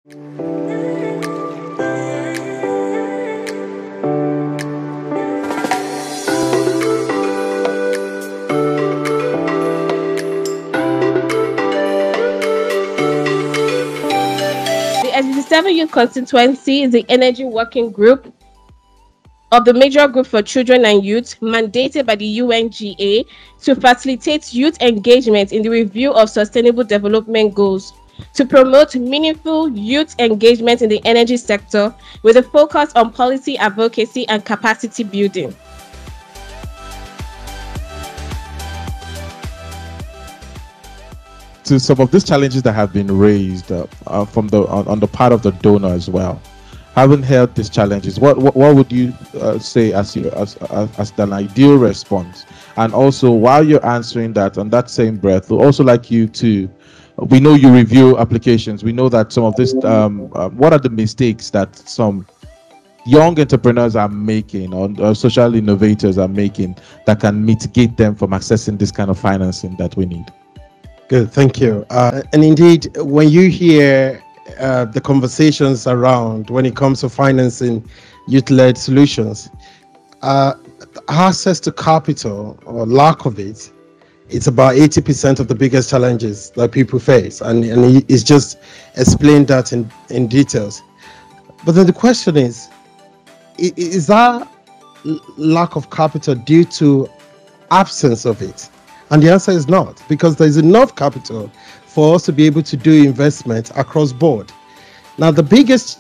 The SDG7 Youth Constituency is the energy working group of the Major Group for Children and Youth, mandated by the UNGA to facilitate youth engagement in the review of sustainable development goals, to promote meaningful youth engagement in the energy sector with a focus on policy advocacy and capacity building. To some of these challenges that have been raised from on the part of the donor as well, having heard these challenges, what would you say as an ideal response? And also, while you're answering that, on that same breath, we'd also like you to, we know you review applications. We know that some of this, what are the mistakes that some young entrepreneurs are making, or social innovators are making, that can mitigate them from accessing this kind of financing that we need? Good, thank you. And indeed, when you hear the conversations around when it comes to financing youth-led solutions, access to capital or lack of it, it's about 80% of the biggest challenges that people face, and it's just explained that in details. But then the question is that lack of capital due to absence of it? And the answer is not, because there's enough capital for us to be able to do investment across board. Now, the biggest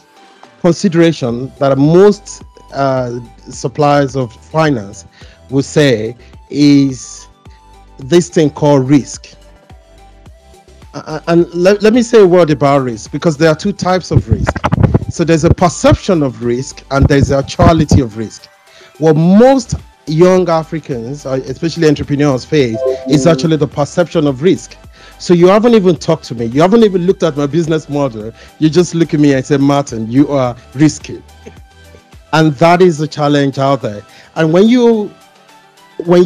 consideration that most suppliers of finance would say is this thing called risk. And let me say a word about risk, because there are two types of risk. So there's a perception of risk and there's a actuality of risk. What most young Africans, especially entrepreneurs, face is actually the perception of risk. So you haven't even talked to me. You haven't even looked at my business model. You just look at me and say, Martin, you are risky. And that is the challenge out there. And when you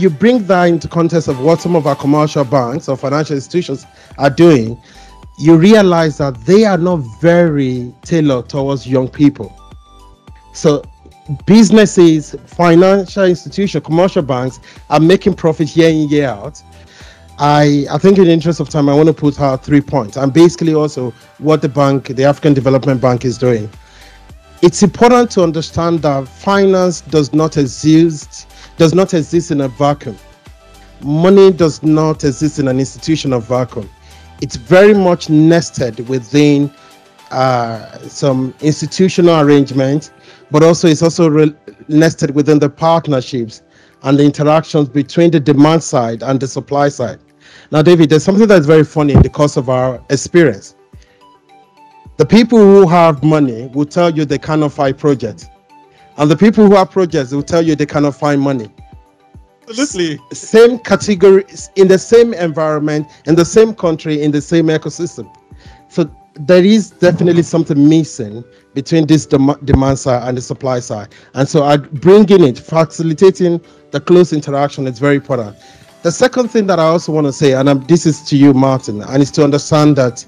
bring that into context of what some of our commercial banks or financial institutions are doing, you realize that they are not very tailored towards young people. So businesses, financial institutions, commercial banks are making profit year in, year out. I think in the interest of time, I want to put out 3 points, and basically also what the African Development Bank is doing. It's important to understand that finance does not exist in a vacuum. Money does not exist in an institution of vacuum. It's very much nested within some institutional arrangements, but also it's also nested within the partnerships and the interactions between the demand side and the supply side. Now, David, there's something that's very funny in the course of our experience. The people who have money will tell you they cannot find projects, and the people who have projects will tell you they cannot find money. Absolutely. Same category, in the same environment, in the same country, in the same ecosystem. So there is definitely something missing between this demand side and the supply side. And so facilitating the close interaction is very important. The second thing that I also want to say, and this is to you, Martin, and it's to understand that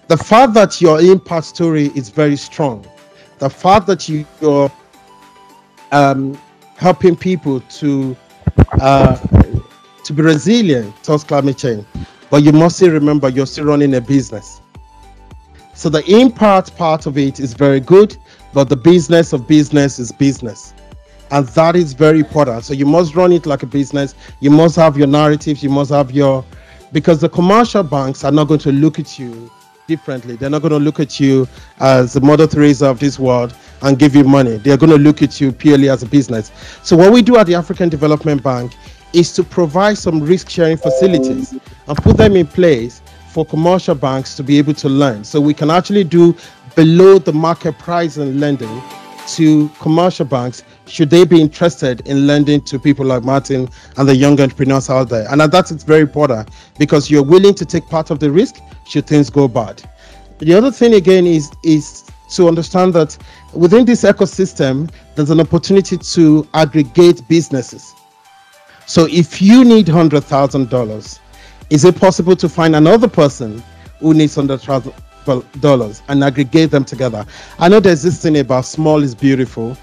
the fact that your impact story is very strong, the fact that you're helping people to be resilient towards climate change, but you must still remember you're still running a business. So the impact part of it is very good, but the business of business is business. And that is very important. So you must run it like a business. You must have your narratives. You must have because the commercial banks are not going to look at you differently. They're not going to look at you as the Mother Teresa of this world and give you money. They're going to look at you purely as a business. So what we do at the African Development Bank is to provide some risk-sharing facilities and put them in place for commercial banks to be able to lend. So we can actually do below the market price and lending to commercial banks should they be interested in lending to people like Martin and the young entrepreneurs out there. And that's very important, because you're willing to take part of the risk should things go bad. The other thing again is to understand that within this ecosystem, there's an opportunity to aggregate businesses. So if you need $100,000, is it possible to find another person who needs $100,000? dollars and aggregate them together. I know there's this thing about small is beautiful,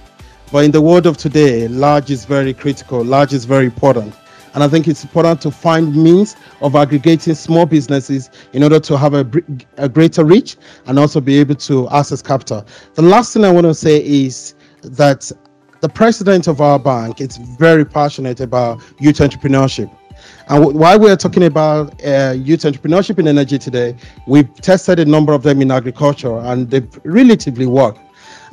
but in the world of today, large is very critical, large is very important. And I think it's important to find means of aggregating small businesses in order to have a greater reach and also be able to access capital. The last thing I want to say is that the president of our bank is very passionate about youth entrepreneurship. And while we're talking about youth entrepreneurship in energy today, we've tested a number of them in agriculture and they've relatively worked.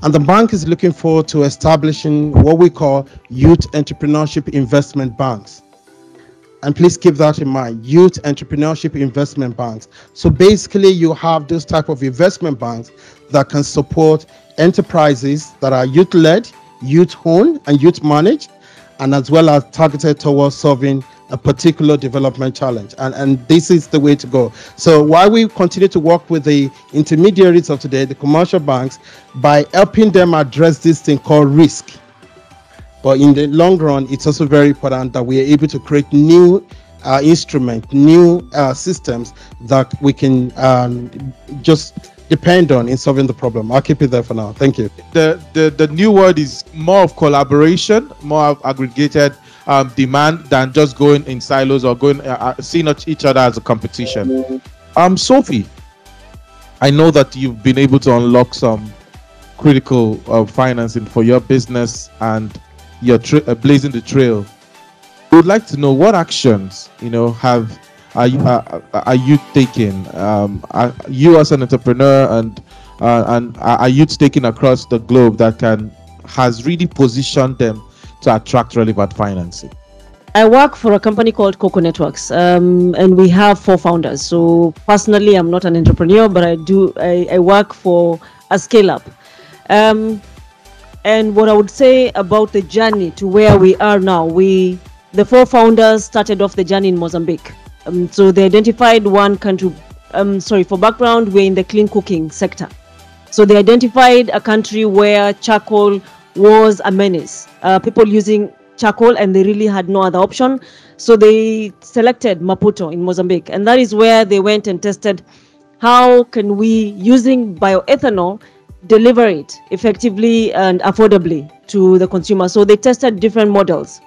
And the bank is looking forward to establishing what we call youth entrepreneurship investment banks. And please keep that in mind, youth entrepreneurship investment banks. So basically you have those type of investment banks that can support enterprises that are youth-led, youth-owned and youth-managed, and as well as targeted towards solving a particular development challenge. And this is the way to go. So while we continue to work with the intermediaries of today, the commercial banks, by helping them address this thing called risk. But in the long run, it's also very important that we are able to create new instruments, new systems that we can just depend on in solving the problem. I'll keep it there for now. Thank you. The new word is more of collaboration, more of aggregated demand than just going in silos or going seeing each other as a competition. Sophie, I know that you've been able to unlock some critical financing for your business and you're blazing the trail. We would like to know what actions are you taking? You as an entrepreneur and are you taking across the globe that has really positioned them to attract relevant financing? I work for a company called Coco Networks, and we have 4 founders. So personally, I'm not an entrepreneur, but I work for a scale-up. And what I would say about the journey to where we are now, the 4 founders started off the journey in Mozambique. So they identified one country. For background, we're in the clean cooking sector. So they identified a country where charcoal was a menace. People using charcoal and they really had no other option. So they selected Maputo in Mozambique. And that is where they went and tested how can we, using bioethanol, deliver it effectively and affordably to the consumer. So they tested different models.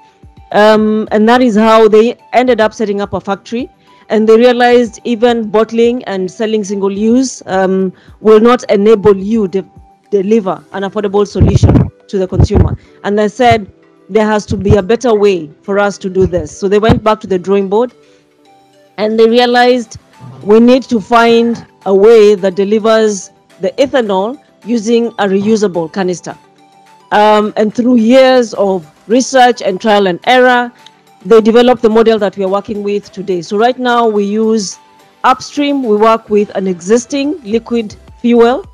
And that is how they ended up setting up a factory. And they realized even bottling and selling single use will not enable you to deliver an affordable solution to the consumer. And they said there has to be a better way for us to do this. So they went back to the drawing board and they realized we need to find a way that delivers the ethanol using a reusable canister. And through years of research and trial and error, they developed the model that we are working with today. So right now we use upstream. We work with an existing liquid fuel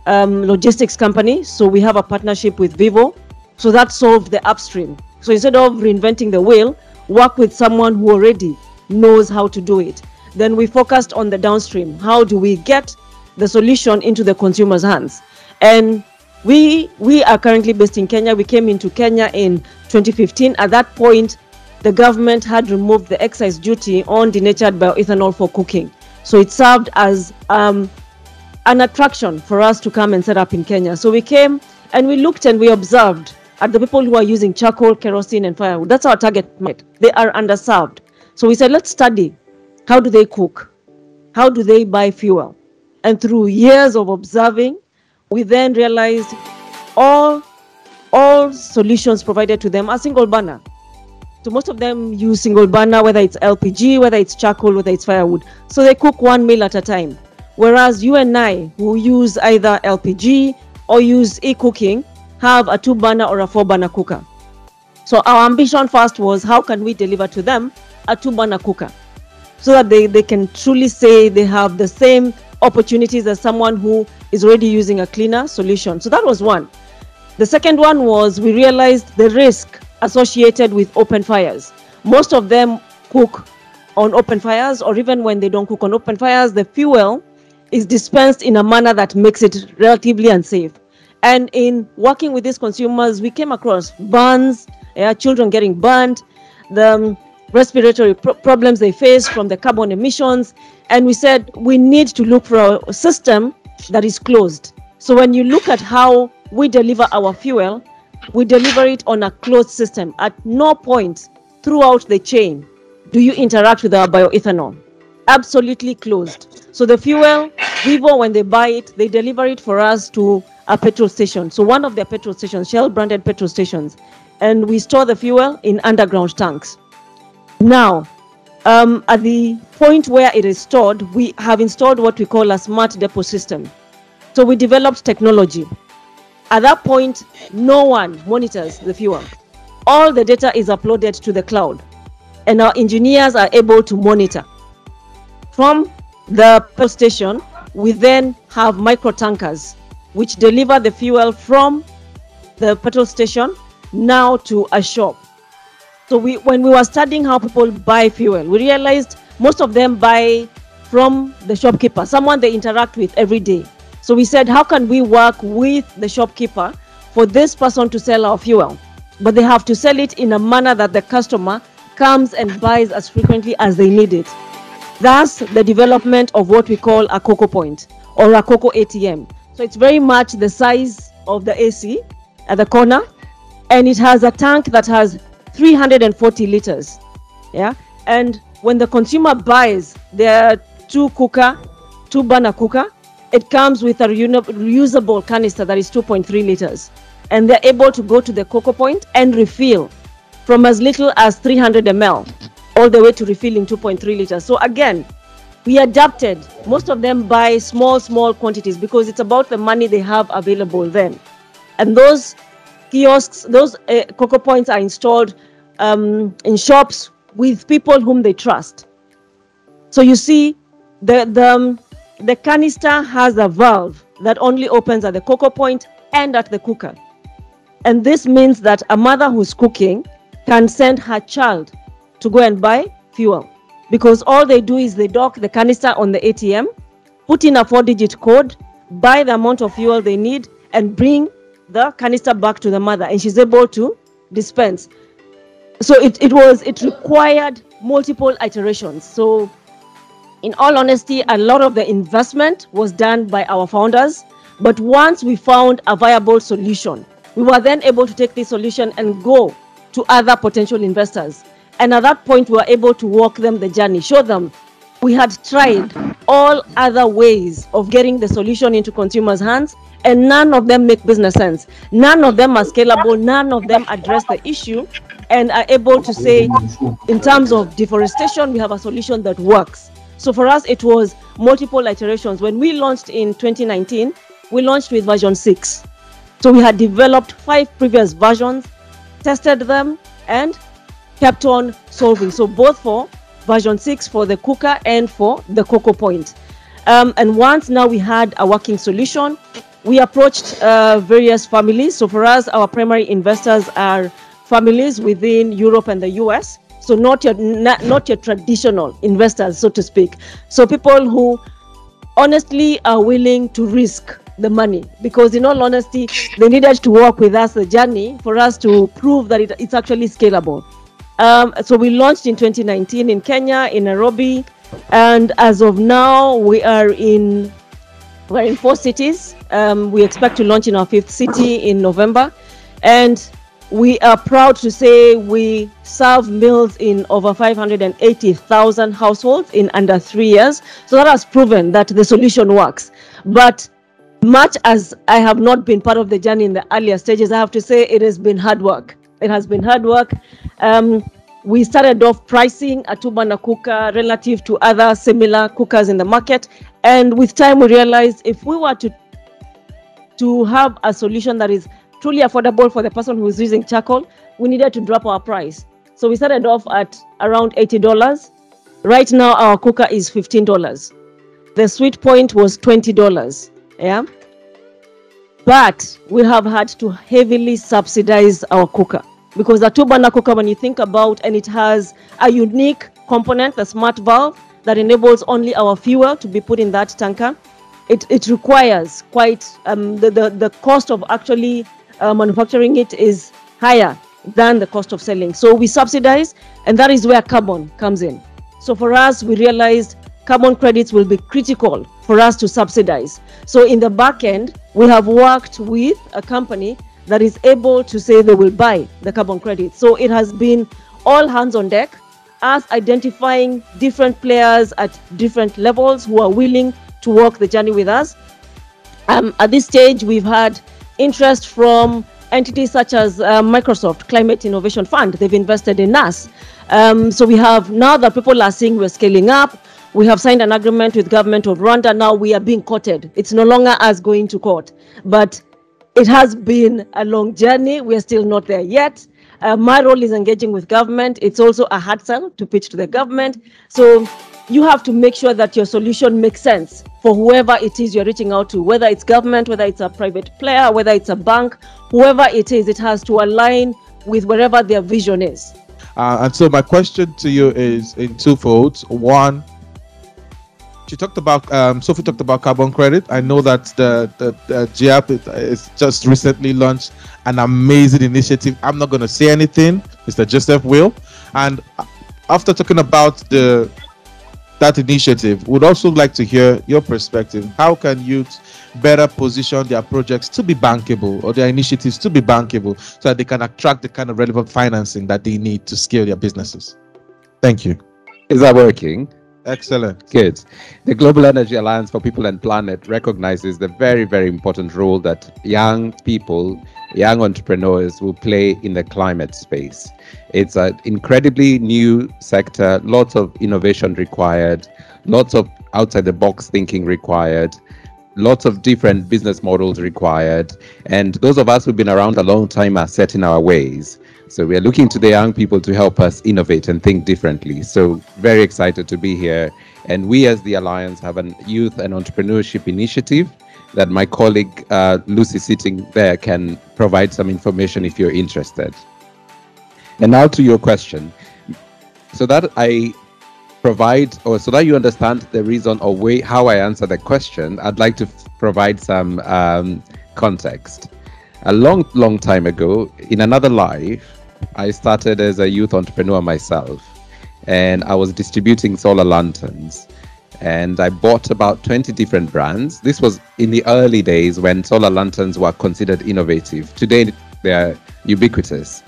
logistics company. So we have a partnership with Vivo. So that solved the upstream. So instead of reinventing the wheel, work with someone who already knows how to do it. Then we focused on the downstream. How do we get the solution into the consumer's hands? And we are currently based in Kenya. We came into Kenya in 2015. At that point, the government had removed the excise duty on denatured bioethanol for cooking. So it served as an attraction for us to come and set up in Kenya. So we came and we looked and we observed at the people who are using charcoal, kerosene, and firewood. That's our target market. They are underserved. So we said, let's study. How do they cook? How do they buy fuel? And through years of observing, we then realized all solutions provided to them are single burner. So most of them use single burner, whether it's LPG, whether it's charcoal, whether it's firewood. So they cook one meal at a time. Whereas you and I, who use either LPG or use e-cooking, have a 2-burner or a 4-burner cooker. So our ambition first was how can we deliver to them a 2-burner cooker so that they can truly say they have the same opportunities as someone who is already using a cleaner solution. So that was one. The second one was we realized the risk associated with open fires. Most of them cook on open fires, or even when they don't cook on open fires, the fuel is dispensed in a manner that makes it relatively unsafe. And in working with these consumers, we came across burns, children getting burnt. The respiratory problems they face from the carbon emissions. And we said we need to look for a system that is closed. So when you look at how we deliver our fuel, we deliver it on a closed system. At no point throughout the chain do you interact with our bioethanol. Absolutely closed. So the fuel, Vivo, when they buy it, they deliver it for us to a petrol station. So one of their petrol stations, Shell branded petrol stations, and we store the fuel in underground tanks. Now, at the point where it is stored, we have installed what we call a smart depot system. So we developed technology. At that point, no one monitors the fuel. All the data is uploaded to the cloud, and our engineers are able to monitor. From the petrol station, we then have micro tankers, which deliver the fuel from the petrol station now to a shop. So when we were studying how people buy fuel, we realized most of them buy from the shopkeeper, someone they interact with every day. So we said, how can we work with the shopkeeper for this person to sell our fuel? But they have to sell it in a manner that the customer comes and buys as frequently as they need it. Thus, the development of what we call a cocoa point or a cocoa ATM. So it's very much the size of the AC at the corner, and it has a tank that has 340 liters. Yeah, and when the consumer buys their two burner cooker, it comes with a reusable canister that is 2.3 liters, and they're able to go to the cocoa point and refill from as little as 300 ml all the way to refilling 2.3 liters. So again, we adapted. Most of them buy small quantities because it's about the money they have available then. And those kiosks, those cocoa points are installed in shops with people whom they trust. So you see, the canister has a valve that only opens at the cocoa point and at the cooker. And this means that a mother who's cooking can send her child to go and buy fuel, because all they do is they dock the canister on the ATM, put in a 4-digit code, buy the amount of fuel they need, and bring the canister back to the mother, and she's able to dispense. So it required multiple iterations. So in all honesty, a lot of the investment was done by our founders, but once we found a viable solution, we were then able to take this solution and go to other potential investors. And at that point, we were able to walk them the journey, show them we had tried all other ways of getting the solution into consumers' hands, and none of them make business sense. None of them are scalable. None of them address the issue and are able to say, in terms of deforestation, we have a solution that works. So for us, it was multiple iterations. When we launched in 2019, we launched with version 6. So we had developed 5 previous versions, tested them, and kept on solving. So both for version 6 for the cooker and for the cocoa point. And once now we had a working solution, we approached various families. So for us, our primary investors are families within Europe and the US. So not your traditional investors, so to speak. So people who honestly are willing to risk the money, because in all honesty, they needed to work with us the journey for us to prove that it's actually scalable. So we launched in 2019 in Kenya, in Nairobi, and as of now, we're in 4 cities. We expect to launch in our 5th city in November, and we are proud to say we serve meals in over 580,000 households in under 3 years. So that has proven that the solution works. But much as I have not been part of the journey in the earlier stages, I have to say it has been hard work. It has been hard work. We started off pricing a 2-burner cooker relative to other similar cookers in the market. And with time, we realized if we were to have a solution that is truly affordable for the person who is using charcoal, we needed to drop our price. So we started off at around $80. Right now, our cooker is $15. The sweet point was $20. Yeah. But we have had to heavily subsidize our cooker, because the 2-burner cooker, when you think about, and it has a unique component, the smart valve, that enables only our fuel to be put in that tanker. It requires quite, the cost of actually manufacturing it is higher than the cost of selling. So we subsidize, and that is where carbon comes in. So for us, we realized carbon credits will be critical for us to subsidize. So in the back end, we have worked with a company that is able to say they will buy the carbon credits. So it has been all hands on deck, us identifying different players at different levels who are willing to walk the journey with us. At this stage, we've had interest from entities such as Microsoft Climate Innovation Fund. They've invested in us. So we have, now that people are seeing we're scaling up, we have signed an agreement with government of Rwanda. Now we are being courted. It's no longer us going to court, but it has been a long journey. We are still not there yet. My role is engaging with government. It's also a hard sell to pitch to the government. So you have to make sure that your solution makes sense for whoever it is you're reaching out to, whether it's government, whether it's a private player, whether it's a bank, whoever it is, it has to align with wherever their vision is. And so my question to you is in two folds. One, she talked about Sophie talked about carbon credit. I know that the GIAP is just recently launched an amazing initiative. I'm not going to say anything. Mr. Joseph will. And after talking about that initiative, would also like to hear your perspective. How can youth better position their projects to be bankable, or their initiatives to be bankable, so that they can attract the kind of relevant financing that they need to scale their businesses? Thank you. Is that working? Excellent. Good. The Global Energy Alliance for People and Planet recognizes the very, very important role that young people, young entrepreneurs will play in the climate space. It's an incredibly new sector, lots of innovation required, lots of outside the box thinking required, lots of different business models required. And those of us who've been around a long time are set in our ways. So we are looking to the young people to help us innovate and think differently. So very excited to be here. And we as the Alliance have a youth and entrepreneurship initiative that my colleague Lucy sitting there can provide some information if you're interested. And now to your question. So that I provide, or so that you understand the reason or way how I answer the question, I'd like to provide some context. A long time ago, in another life, I started as a youth entrepreneur myself, and I was distributing solar lanterns, and I bought about 20 different brands. This was in the early days when solar lanterns were considered innovative. Today, they are ubiquitous.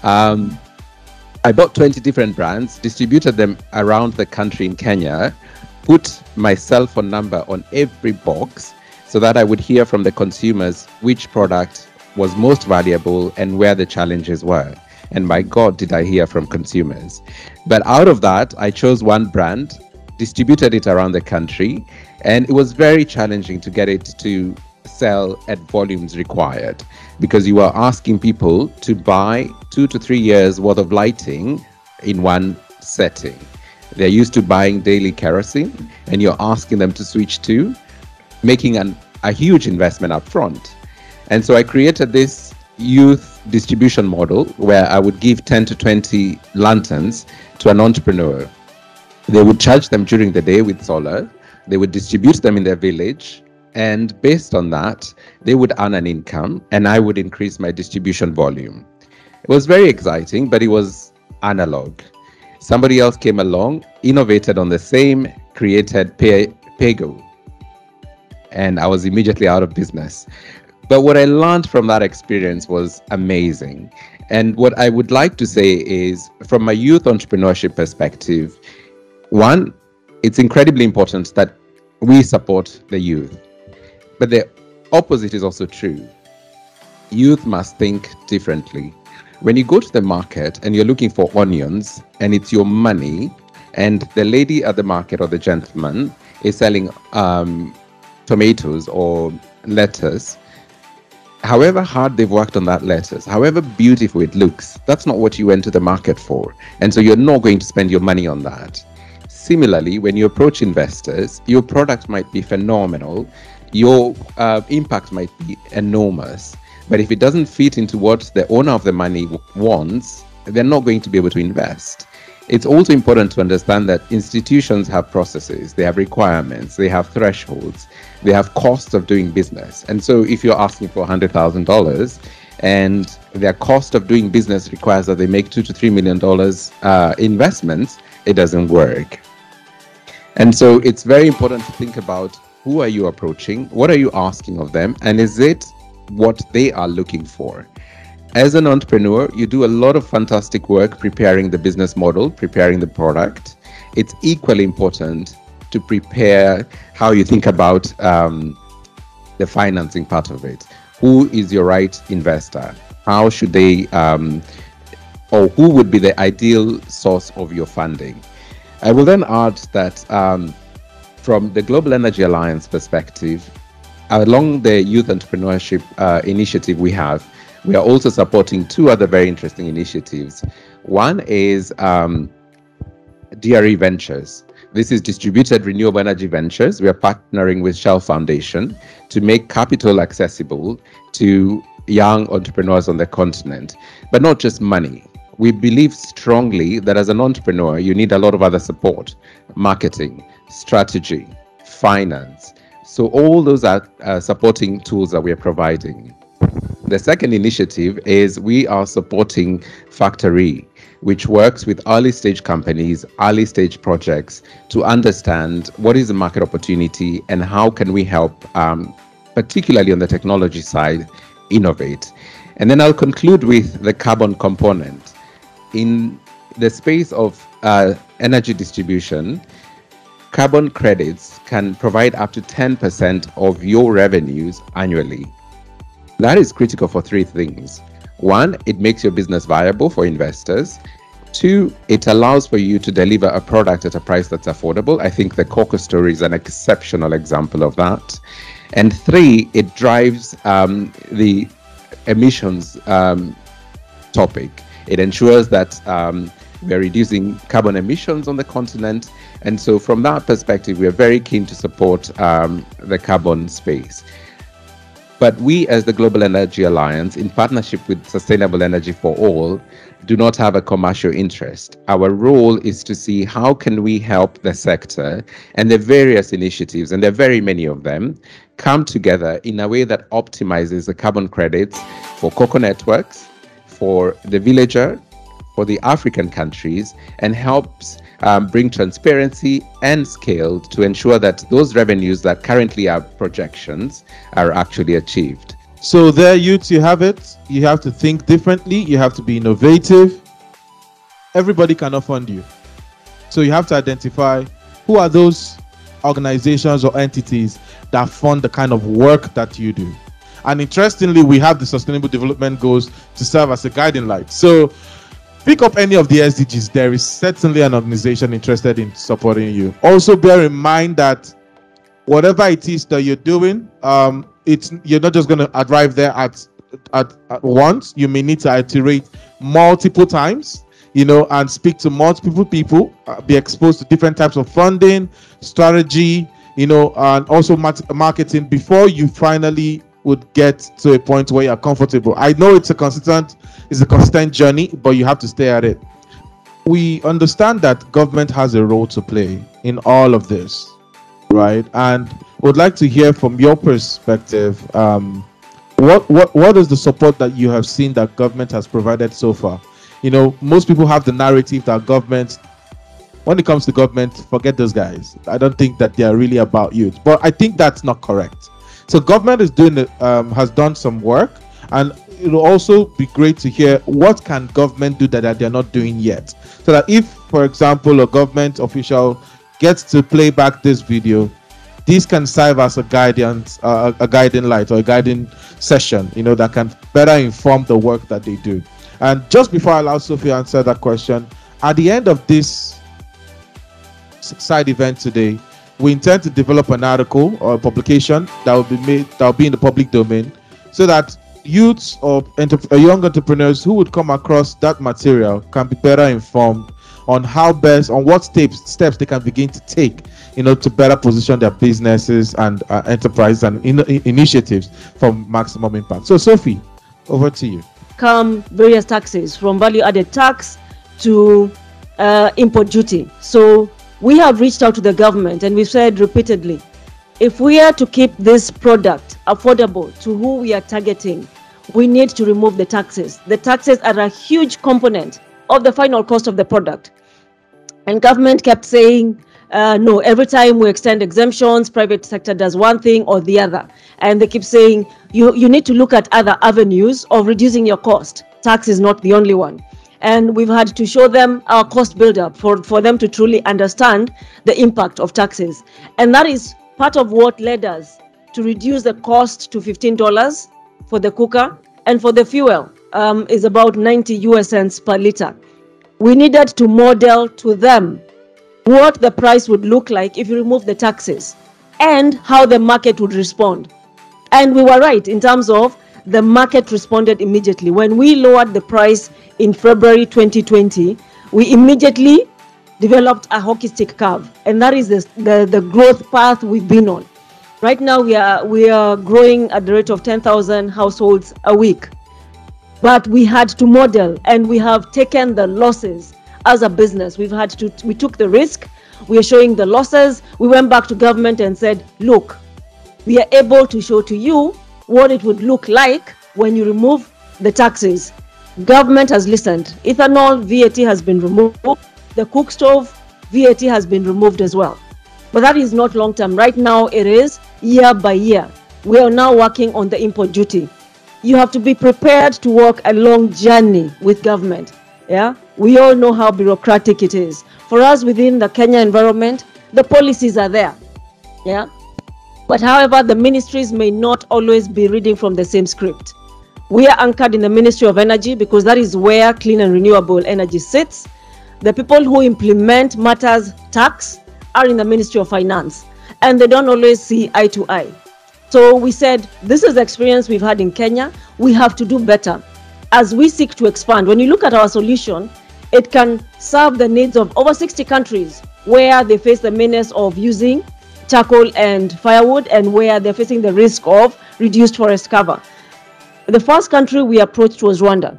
I bought 20 different brands, distributed them around the country in Kenya, put my cell phone number on every box so that I would hear from the consumers which product was most valuable and where the challenges were. And my God, did I hear from consumers. But out of that, I chose one brand, distributed it around the country, and it was very challenging to get it to sell at volumes required, because you are asking people to buy 2 to 3 years worth of lighting in one setting. They're used to buying daily kerosene, and you're asking them to switch to making a huge investment up front. And so I created this youth distribution model where I would give 10 to 20 lanterns to an entrepreneur. They would charge them during the day with solar. They would distribute them in their village. And based on that, they would earn an income, and I would increase my distribution volume. It was very exciting, but it was analog. Somebody else came along, innovated on the same, created Paygo, and I was immediately out of business. But what I learned from that experience was amazing. And what I would like to say is, from a youth entrepreneurship perspective, one, it's incredibly important that we support the youth. But the opposite is also true. Youth must think differently. When you go to the market and you're looking for onions and it's your money, and the lady at the market or the gentleman is selling tomatoes or lettuce, however hard they've worked on that lettuce, however beautiful it looks, that's not what you went to the market for. And so you're not going to spend your money on that. Similarly, when you approach investors, your product might be phenomenal, your impact might be enormous, but if it doesn't fit into what the owner of the money wants, they're not going to be able to invest. It's also important to understand that institutions have processes, they have requirements, they have thresholds, they have costs of doing business. And so if you're asking for $100,000 and their cost of doing business requires that they make $2 to $3 million investments, it doesn't work. And so it's very important to think about, who are you approaching? What are you asking of them? And is it what they are looking for? As an entrepreneur, you do a lot of fantastic work preparing the business model, preparing the product. It's equally important to prepare how you think about the financing part of it. Who is your right investor? How should they, or who would be the ideal source of your funding? I will then add that from the Global Energy Alliance perspective, along the youth entrepreneurship initiative we are also supporting two other very interesting initiatives. One is DRE Ventures. This is Distributed Renewable Energy Ventures. We are partnering with Shell Foundation to make capital accessible to young entrepreneurs on the continent, but not just money. We believe strongly that as an entrepreneur, you need a lot of other support: marketing, strategy, finance. So all those are supporting tools that we are providing. The second initiative is we are supporting Factory, which works with early stage companies, early stage projects to understand what is the market opportunity and how can we help, particularly on the technology side, innovate. And then I'll conclude with the carbon component. In the space of energy distribution, carbon credits can provide up to 10% of your revenues annually. That is critical for three things. One, it makes your business viable for investors. Two, it allows for you to deliver a product at a price that's affordable. I think the Cocoa story is an exceptional example of that. And three, it drives the emissions topic. It ensures that we're reducing carbon emissions on the continent. And so from that perspective, we are very keen to support the carbon space. But we, as the Global Energy Alliance, in partnership with Sustainable Energy for All, do not have a commercial interest. Our role is to see how can we help the sector and the various initiatives, and there are very many of them, come together in a way that optimizes the carbon credits for cocoa networks, for the villager, for the African countries, and helps bring transparency and scale to ensure that those revenues that currently are projections are actually achieved. So there, youths, you have it. You have to think differently. You have to be innovative. Everybody cannot fund you. So you have to identify who are those organizations or entities that fund the kind of work that you do. And interestingly, we have the Sustainable Development Goals to serve as a guiding light. So pick up any of the SDGs. There is certainly an organization interested in supporting you. Also bear in mind that whatever it is that you're doing, you're not just going to arrive there at once. You may need to iterate multiple times, and speak to multiple people, be exposed to different types of funding, strategy, and also marketing before you finally would get to a point where you're comfortable. I know it's a consistent journey, but you have to stay at it. We understand that government has a role to play in all of this, right? And would like to hear from your perspective, what is the support that you have seen that government has provided so far? Most people have the narrative that government, when it comes to government, forget those guys. I don't think that they are really about youth, but I think that's not correct. So government is has done some work, and it will also be great to hear what can government do that they're not doing yet. So that if, for example, a government official gets to play back this video, this can serve as a guidance, a guiding light or a guiding session, that can better inform the work that they do. And just before I allow Sophie to answer that question, at the end of this side event today, we intend to develop an article or a publication that will be in the public domain, so that youths or young entrepreneurs who would come across that material can be better informed on what steps they can begin to take, to better position their businesses and enterprises and initiatives for maximum impact. So Sophie, over to you. Come various taxes, from value-added tax to import duty. So we have reached out to the government and we've said repeatedly, if we are to keep this product affordable to who we are targeting, we need to remove the taxes. The taxes are a huge component of the final cost of the product. And government kept saying, no, every time we extend exemptions, private sector does one thing or the other. And they keep saying, you need to look at other avenues of reducing your cost. Tax is not the only one. And we've had to show them our cost buildup for them to truly understand the impact of taxes. And that is part of what led us to reduce the cost to $15 for the cooker, and for the fuel is about 90 US cents per liter. We needed to model to them what the price would look like if you remove the taxes and how the market would respond. And we were right in terms of the market responded immediately. When we lowered the price in February 2020, we immediately developed a hockey stick curve, and that is the growth path we've been on. Right now we are growing at the rate of 10,000 households a week. But we had to model, and we have taken the losses as a business. We took the risk. We are showing the losses. We went back to government and said, look, we are able to show to you what it would look like when you remove the taxes. Government has listened. Ethanol VAT has been removed. The cook stove VAT has been removed as well. But that is not long term. Right now it is year by year. We are now working on the import duty. You have to be prepared to walk a long journey with government. Yeah, we all know how bureaucratic it is. For us within the Kenya environment, the policies are there. Yeah, but however, the ministries may not always be reading from the same script. We are anchored in the Ministry of Energy because that is where clean and renewable energy sits. The people who implement matters tax are in the Ministry of Finance, and they don't always see eye to eye. So we said, this is the experience we've had in Kenya. We have to do better as we seek to expand. When you look at our solution, it can serve the needs of over 60 countries where they face the menace of using charcoal and firewood, and where they're facing the risk of reduced forest cover. The first country we approached was Rwanda,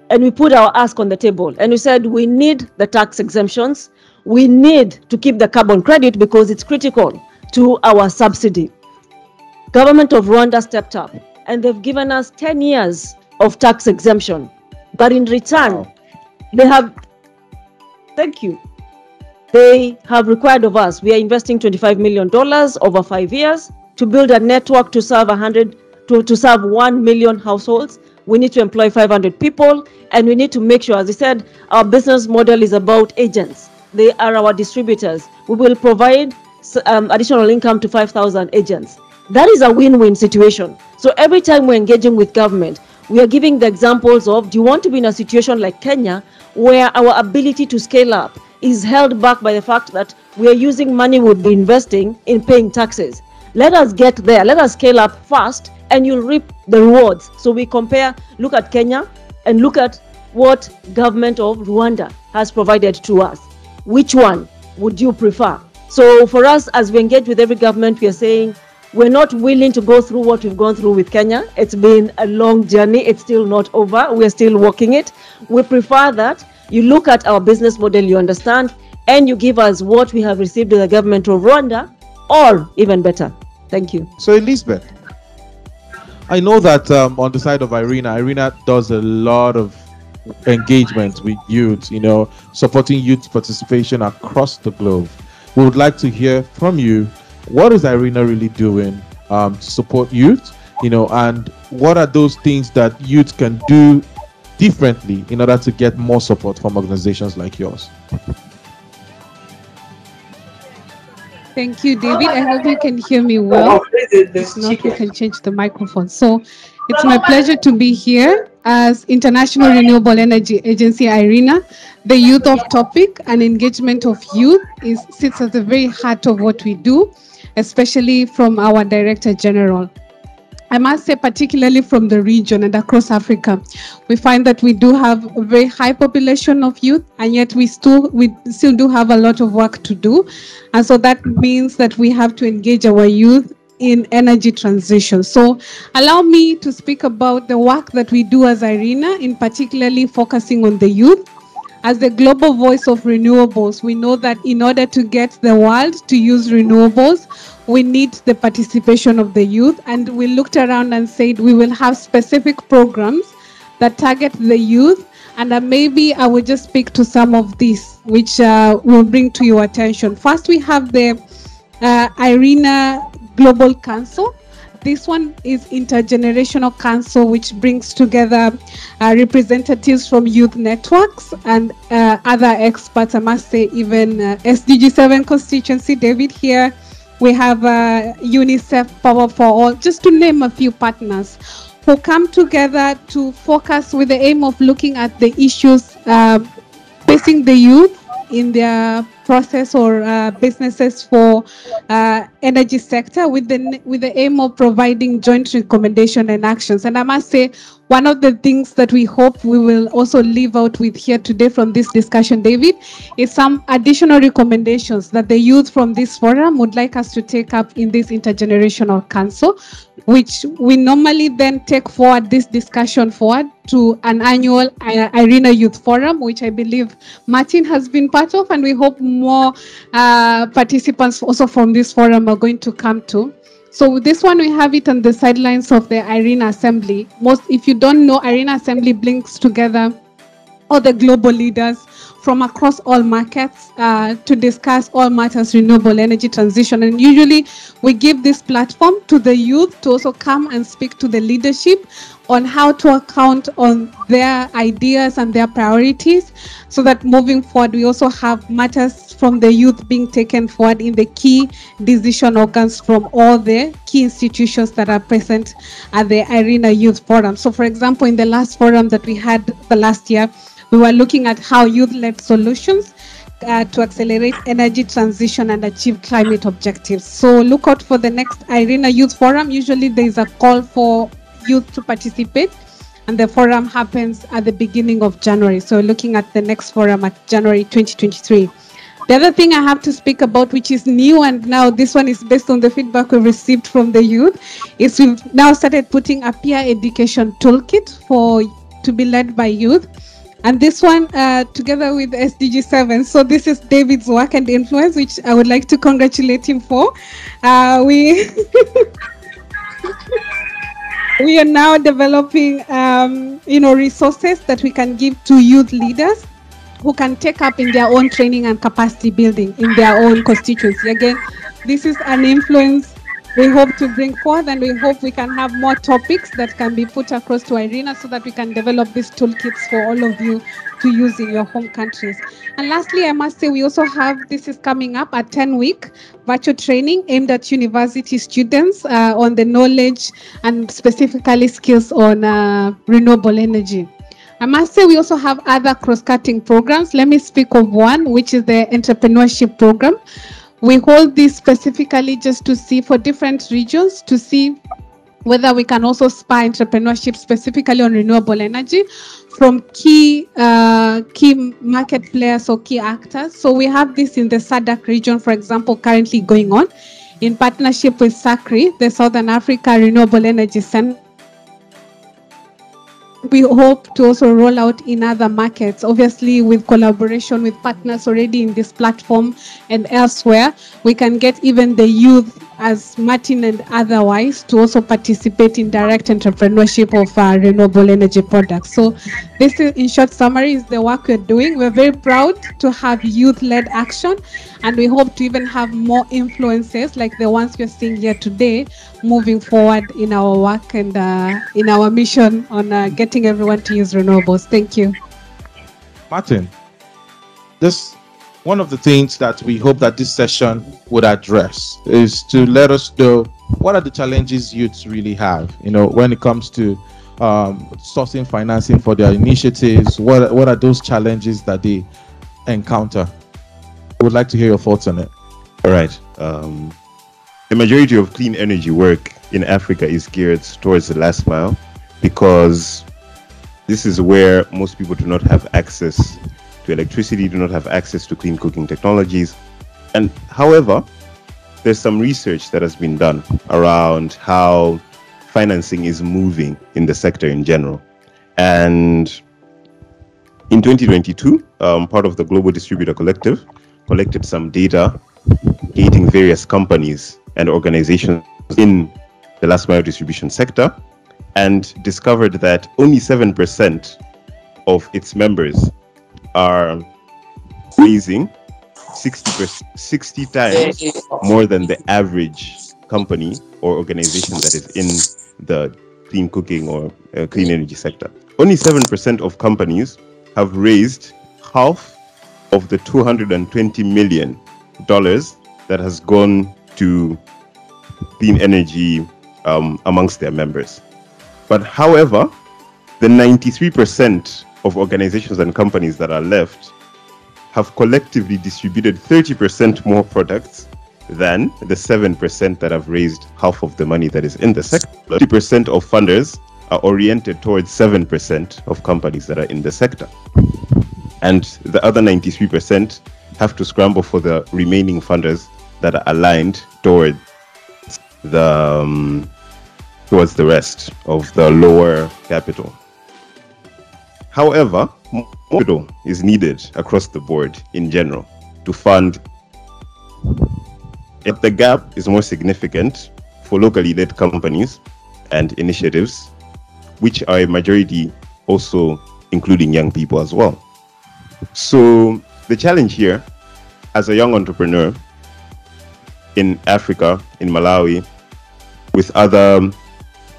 and we put our ask on the table, and we said we need the tax exemptions. We need to keep the carbon credit because it's critical to our subsidy. Government of Rwanda stepped up, and they've given us 10 years of tax exemption. But in return, they have, thank you, they have required of us, we are investing $25 million over 5 years to build a network to serve 1 million households. We need to employ 500 people, and we need to make sure, as I said, our business model is about agents. They are our distributors. We will provide additional income to 5,000 agents. That is a win-win situation. So every time we're engaging with government, we are giving the examples of, do you want to be in a situation like Kenya where our ability to scale up is held back by the fact that we are using money we'll be investing in paying taxes? Let us get there. Let us scale up fast, and you'll reap the rewards. So we compare, look at Kenya and look at what government of Rwanda has provided to us. Which one would you prefer? So for us, as we engage with every government, we are saying, we're not willing to go through what we've gone through with Kenya. It's been a long journey. It's still not over. We're still walking it. We prefer that you look at our business model, you understand, and you give us what we have received with the government of Rwanda, or even better. Thank you. So Elizabeth, I know that on the side of Irina does a lot of engagement with youth, supporting youth participation across the globe. We would like to hear from you. What is Irina really doing to support youth, and what are those things that youth can do differently in order to get more support from organizations like yours? Thank you, David. I hope you can hear me well. If not, we can change the microphone. So it's my pleasure to be here as International Renewable Energy Agency IRENA. The youth of topic and engagement of youth sits at the very heart of what we do, especially from our Director General. I must say, particularly from the region and across Africa, we find that we do have a very high population of youth, and yet we still do have a lot of work to do. And so that means that we have to engage our youth in energy transition. So allow me to speak about the work that we do as IRENA, in particularly focusing on the youth. As the global voice of renewables, we know that in order to get the world to use renewables, we need the participation of the youth. And we looked around and said we will have specific programs that target the youth. And maybe I will just speak to some of these, which will bring to your attention. First, we have the IRENA Global Council. This one is intergenerational council, which brings together representatives from youth networks and other experts. I must say, even SDG7 constituency, David here. We have UNICEF, Power for All, just to name a few partners who come together to focus with the aim of looking at the issues facing the youth in their process or businesses for energy sector, with the aim of providing joint recommendation and actions. And I must say, one of the things that we hope we will also leave out with here today from this discussion, David, is some additional recommendations that the youth from this forum would like us to take up in this intergenerational council, which we normally then take forward this discussion forward to an annual IRENA Youth Forum, which I believe Martin has been part of, and we hope more participants also from this forum are going to come to. So this one, we have it on the sidelines of the IRENA Assembly. If you don't know, IRENA Assembly brings together all the global leaders from across all markets to discuss all matters renewable energy transition. And usually we give this platform to the youth to also come and speak to the leadership on how to account on their ideas and their priorities, so that moving forward, we also have matters from the youth being taken forward in the key decision organs from all the key institutions that are present at the IRENA Youth Forum. So for example, in the last forum that we had the last year, we were looking at how youth-led solutions to accelerate energy transition and achieve climate objectives. So look out for the next IRENA Youth Forum. Usually there is a call for youth to participate, and the forum happens at the beginning of January. So looking at the next forum at January 2023. The other thing I have to speak about, which is new, and now this one is based on the feedback we received from the youth, is we've now started putting a peer education toolkit to be led by youth. And this one, together with SDG7. So this is David's work and influence, which I would like to congratulate him for. We are now developing, resources that we can give to youth leaders who can take up in their own training and capacity building in their own constituency. Again, this is an influence we hope to bring forth, and we hope we can have more topics that can be put across to IRENA so that we can develop these toolkits for all of you to use in your home countries. And lastly, I must say we also have, this is coming up, a 10-week virtual training aimed at university students on the knowledge and specifically skills on renewable energy. I must say we also have other cross-cutting programs. Let me speak of one, which is the entrepreneurship program. We hold this specifically just to see for different regions, to see whether we can also spur entrepreneurship specifically on renewable energy from key market players or key actors. So we have this in the SADC region, for example, currently going on in partnership with SACRI, the Southern Africa Renewable Energy Center. We hope to also roll out in other markets, obviously with collaboration with partners already in this platform and elsewhere. We can get even the youth, as Martin and otherwise, to also participate in direct entrepreneurship of renewable energy products. So this is, in short summary, is the work we're doing. We're very proud to have youth-led action, and we hope to even have more influences like the ones we're seeing here today moving forward in our work and in our mission on getting everyone to use renewables. Thank you. Martin, this one of the things that we hope that this session would address is to let us know what are the challenges youths really have, when it comes to sourcing financing for their initiatives. What are those challenges that they encounter? I would like to hear your thoughts on it. All right. The majority of clean energy work in Africa is geared towards the last mile, because this is where most people do not have access to electricity, do not have access to clean cooking technologies. And however, there's some research that has been done around how financing is moving in the sector in general. And in 2022, part of the Global Distributor Collective, collected some data gating various companies and organizations in the last mile distribution sector, and discovered that only 7% of its members are raising 60 times more than the average company or organization that is in the clean cooking or clean energy sector. Only 7% of companies have raised half of the $220 million that has gone to clean energy amongst their members. But however, the 93% of organizations and companies that are left have collectively distributed 30% more products than the 7% that have raised half of the money that is in the sector. 30% of funders are oriented towards 7% of companies that are in the sector. And the other 93% have to scramble for the remaining funders that are aligned towards the rest of the lower capital. However, more capital is needed across the board in general to fund. If the gap is more significant for locally led companies and initiatives, which are a majority also including young people as well. So the challenge here, as a young entrepreneur in Africa, in Malawi, with other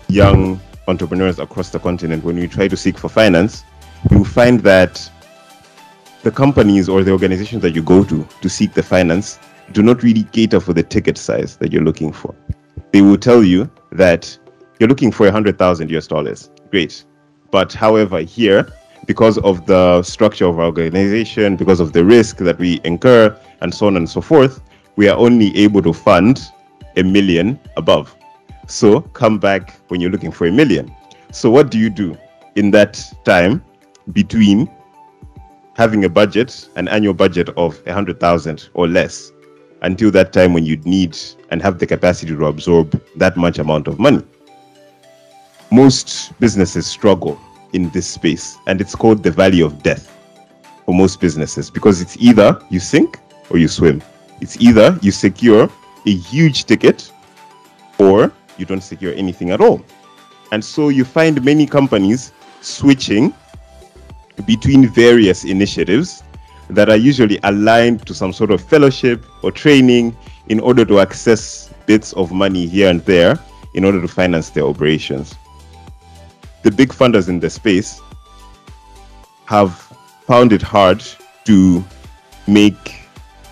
young entrepreneurs across the continent, when we try to seek for finance, you find that the companies or the organizations that you go to seek the finance do not really cater for the ticket size that you're looking for. They will tell you that you're looking for $100,000 US. Great. But however, here, because of the structure of our organization, because of the risk that we incur, and so on and so forth, we are only able to fund $1 million above. So come back when you're looking for $1 million. So what do you do in that time between having a budget, an annual budget of 100,000 or less, until that time when you'd need and have the capacity to absorb that much amount of money? Most businesses struggle in this space, and it's called the valley of death for most businesses, because it's either you sink or you swim. It's either you secure a huge ticket or you don't secure anything at all. And so you find many companies switching between various initiatives that are usually aligned to some sort of fellowship or training in order to access bits of money here and there in order to finance their operations. The big funders in the space have found it hard to make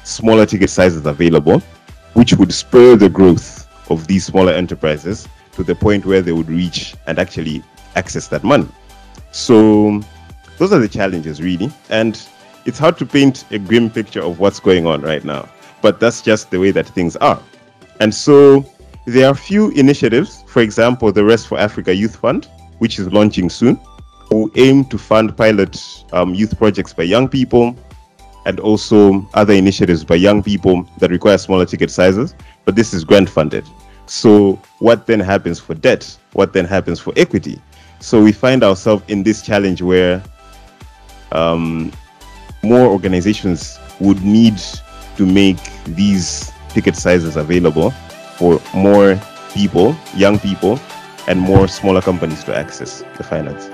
smaller ticket sizes available, which would spur the growth of these smaller enterprises to the point where they would reach and actually access that money. So those are the challenges, really. And it's hard to paint a grim picture of what's going on right now, but that's just the way that things are. And so there are few initiatives, for example, the Rest for Africa Youth Fund, which is launching soon, who aim to fund pilot youth projects by young people, and also other initiatives by young people that require smaller ticket sizes, but this is grant funded. So what then happens for debt? What then happens for equity? So we find ourselves in this challenge where more organizations would need to make these ticket sizes available for more people, young people, and more smaller companies to access the finance.